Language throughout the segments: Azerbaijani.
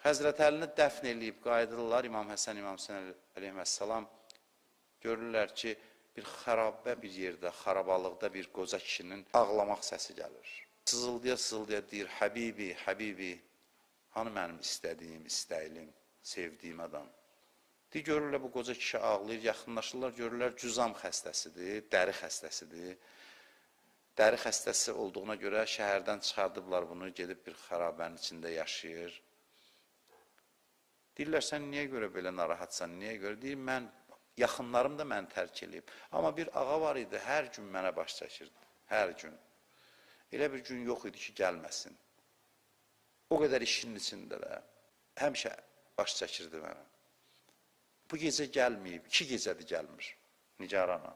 Həzrət Əlini dəfn eləyib, qayıdırlar İmam Həsən, İmam Hüseyin əleyhissalam. Görürlər ki, bir xarabə bir yerdə, xarabalıqda bir qoca kişinin ağlamaq səsi gəlir. Sızıldıya deyir, Həbibi, Həbibi, hanı mənim istədiyim, istəyilim, sevdiyim adam. Deyir, görürlər bu qoca kişi ağlayır, yaxınlaşırlar, görürlər cüzam xəstəsidir, dəri xəstəsidir. Dəri xəstəsi olduğuna görə şəhərdən çıxardıblar bunu, gedib bir xarabənin içində yaşayır. Deyirlər, sən niyə görə belə narahatsan, niyə görə? Deyir, yaxınlarım da məni tərk eləyib. Amma bir ağa var idi, hər gün mənə baş çəkirdi, hər gün. Elə bir gün yox idi ki, gəlməsin. O qədər işin içində də həmişə baş çəkirdi mənə. Bu gecə gəlməyib, 2 gecədir gəlmir, Nigarana.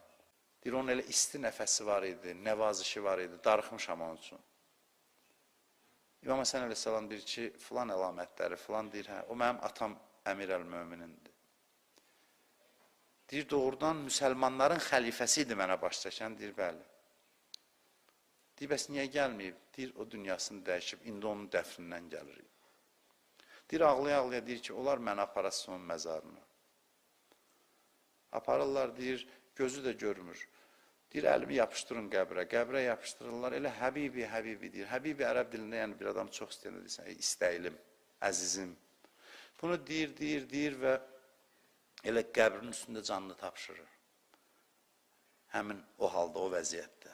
Deyir, onun elə isti nəfəsi var idi, nəvazişi var idi, darıxmışam onun üçün. İmam Həsən əleyhissalam deyir ki, filan əlamətləri, filan deyir, hə, o mənim atam Əmir əl-Möminindir. Deyir, doğrudan müsəlmanların xəlifəsi idi mənə baş çəkən, deyir, bəli. Deyir, bəs niyə gəlməyib? Deyir, o dünyasını dəyişib, indi onun dəfnindən gəlir. Deyir, ağlaya-ağlaya deyir ki, onlar məni aparasın onun məzarını. Aparırlar, deyir, gözü də görmür. Deyir, əlimi yapışdırın qəbrə, qəbrə yapışdırırlar, elə Həbibi, Həbibi deyir. Həbibi ərəb dilində, yəni bir adam çox istəyəndə deyirsən, istəyilim, əzizim. Bunu deyir və elə qəbrin üstündə canını tapşırır. Həmin o halda, o vəziyyətdə.